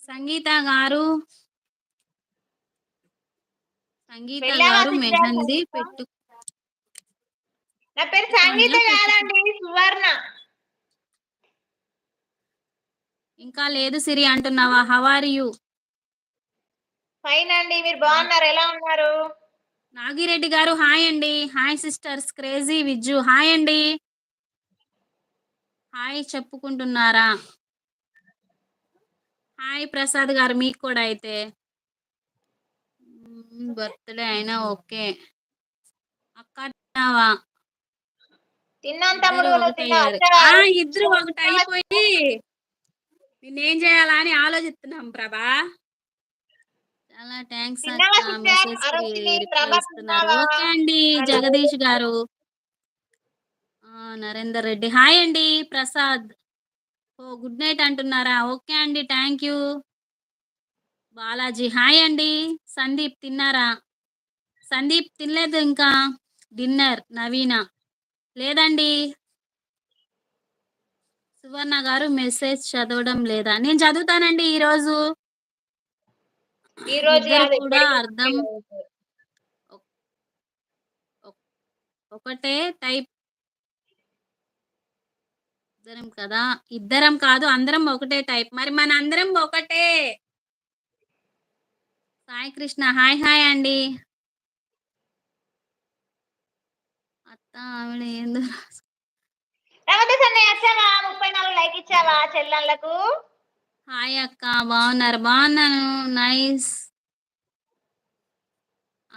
సంగీత గారు సంగీత వెళ్ళావా గారు సిస్టర్ మెహందీ సంగీత? పెట్టు నా పేరు సంగీత పెట్టుకోండా కాదండి, సువర్ణ. ఇంకా లేదు సిరి అంటున్నావా? How are you? ఫైన్ అండి, మీరు బాగున్నారు? ఎలా ఉన్నారు? నాగిరెడ్డి గారు హాయ్ అండి. Hi sisters crazy Vijju hi అండి. హాయ్ చెప్పుకుంటున్నారా? హాయ్ ప్రసాద్ గారు మీకు కూడా అయితే బర్త్డే అయినా ఓకే. అక్క తిన్నావా? తిన్నాను ఇద్దరు తమ్ముడు, నువ్వు తిన్నావా? ఒకటయ్యారు. ఇద్దరు ఒకటి తిన్నావా? అయిపోయి నేనేం చేయాలా అని ఆలోచిస్తున్నాం ప్రభా. చాలా థ్యాంక్స్ తిన్నావా అక్క. సిస్టర్ మెసేజ్ కి అరుణిని రిప్లై ప్రభా? ఇస్తున్నారు. తిన్నావా? ఓకే అండి హలో. జగదీష్ గారు. నరేందర్ రెడ్డి హాయ్ అండి. ప్రసాద్ ఓ గుడ్ నైట్ అంటున్నారా? ఓకే అండి థ్యాంక్ యూ. బాలాజీ హాయ్ అండి. సందీప్ తిన్నారా? సందీప్ తినలేదు ఇంకా. డిన్నర్ నవీన లేదండి. సువర్ణ గారు మెసేజ్ చదవడం లేదా? నేను చదువుతానండి ఈరోజు. ఈ రోజు ఇద్దరు కాదు, కూడా ఎప్పటికీ అర్థం చదువుతారు. ఒకటే టైప్. ఇద్దరం కదా, ఇద్దరం కాదు అందరం ఒకటే టైప్. మరి మన అందరం ఒకటే. సాయి కృష్ణ హాయ్ హాయ్ అండి. అత్త ఆవిడ ఏందో తర్వాత సన్నయ్య వచ్చావా? 34 లైక్ ఇచ్చావా చెల్లెళ్ళకు? హాయ్ అక్క బాగున్నారు? బాగున్నాను నైస్.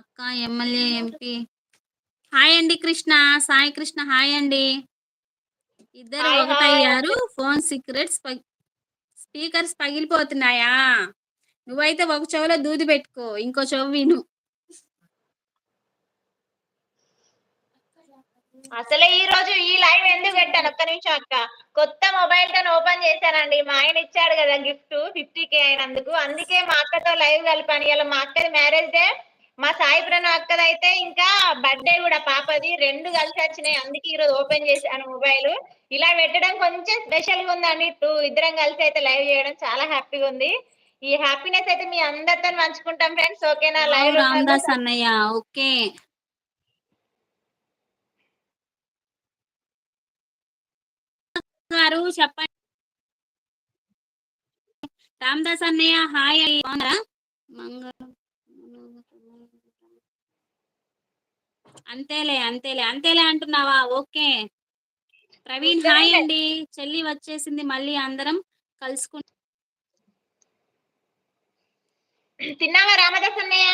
అక్క ఎమ్మెల్యే ఎంపీ హాయ్ అండి. కృష్ణ సాయి కృష్ణ హాయ్ అండి. ఇద్దరు హాయ్ హాయ్. ఒకటయ్యారు. ఫోన్ సీక్రెట్స్ స్పీకర్స్ పగిలిపోతున్నాయా? నువ్వైతే ఒక చెవిలో దూది పెట్టుకో, ఇంకో చెవి విను. అసలే ఈ రోజు ఈ లైవ్ ఎందుకు పెట్టాను? ఒక్క నిమిషం అక్క. కొత్త మొబైల్ తో ఓపెన్ చేశానండి. మా ఆయన ఇచ్చాడు కదా గిఫ్ట్ 50K అయినందుకు. అందుకే మా అక్కతో లైవ్ కలిపాను. ఇలా మా అక్కది మ్యారేజ్ డే, మా సాయి ప్రణవ్ అక్కదైతే ఇంకా బర్త్డే కూడా పాపది, రెండు కలిసి వచ్చినాయి. అందుకే ఈ రోజు ఓపెన్ చేశాను మొబైల్. ఇలా పెట్టడం కొంచెం స్పెషల్ గా ఉందండి. ఇద్దరం కలిసి అయితే లైవ్ చేయడం చాలా హ్యాపీగా ఉంది. ఈ హ్యాపీనెస్ అయితే మీ అందరితో పంచుకుంటాం ఫ్రెండ్స్. ఓకేనా? వావ్ లైవ్ లో రామదాస్ ఉన్నందుకు అన్నయ్య ఓకే. గారు చెప్పండి. రామదాస్ అన్నయ్య హాయ్ బాగున్నారా? మంగళ అంతేలే అంతేలే అంతేలే అంటున్నావా? ఓకే. ప్రవీణ్ హాయ్ ఇద్దరం అండి. చెల్లి వచ్చేసింది మళ్ళీ అందరం కలుసుకుంటాం. తిన్నావా రామదాస్ అన్నయ్య?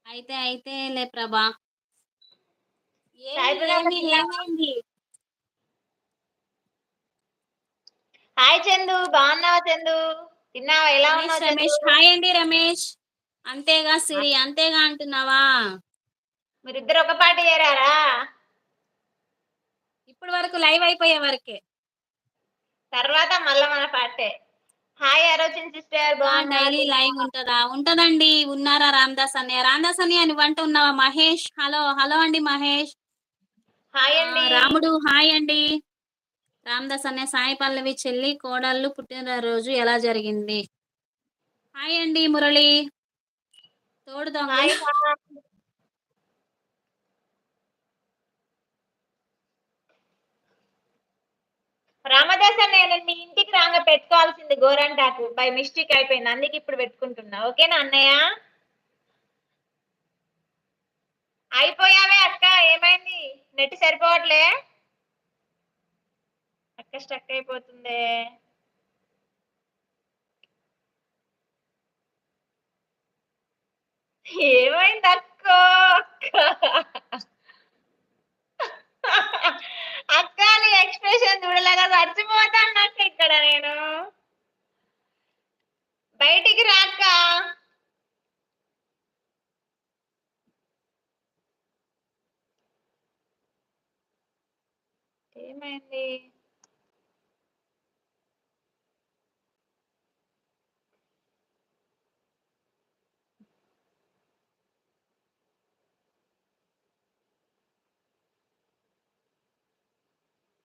అయితే లే ప్రభా. సాయి ప్రణవ్ తిన్నావా? ఏమైంది? హాయ్ చందు, బాగున్నావా చందు? తిన్నావా? ఎలా రమేష్ ఉన్నావు చందు? రమేష్ హాయ్ అండి రమేష్. అంతేగా సిరి అంతేగా అంటున్నావా? మీరిద్దరు ఒక పాట చేరారా? ఇప్పటి వరకు లైవ్ అయిపోయే వరకే. తర్వాత మళ్ళా మన పాటే. హాయ్ అరోచన్ సిస్టర్, డైలీ బాగున్నారు? లైవ్ ఉంటదా? ఉంటదండి. ఉన్నారా రామదాస్ అన్నయ్య? రామదాస్ అన్నయ్య నువ్వు అంటూ ఉన్నావా? మహేష్ హలో హలో అండి మహేష్. హాయ్ అండి. రాముడు హాయ్ అండి. రామదాస్ అన్నయ్య సాయి పల్లవి చెల్లి కోడళ్ళు పుట్టినరోజు ఎలా జరిగింది? హాయ్ అండి మురళి. తోడు దొంగలు హాయ్ హాయ్. రామదాస్ అన్నయ్య, నేను మీ ఇంటికి రాగా పెట్టుకోవాల్సింది గోరంటాకు, బై మిస్టేక్ అయిపోయింది. అందుకే ఇప్పుడు పెట్టుకుంటున్నా. ఓకేనా అన్నయ్య? అయిపోయావే అక్క, ఏమైంది? నెట్ సరిపోవట్లే? అక్క స్టక్ అయిపోతుందే. ఏమైంది అక్కో? అక్క నీ ఎక్స్ప్రెషన్ చూడలేక చచ్చిపోతాను అక్క. ఇక్కడ నేను బయటికి రాక్క. ఏమైంది?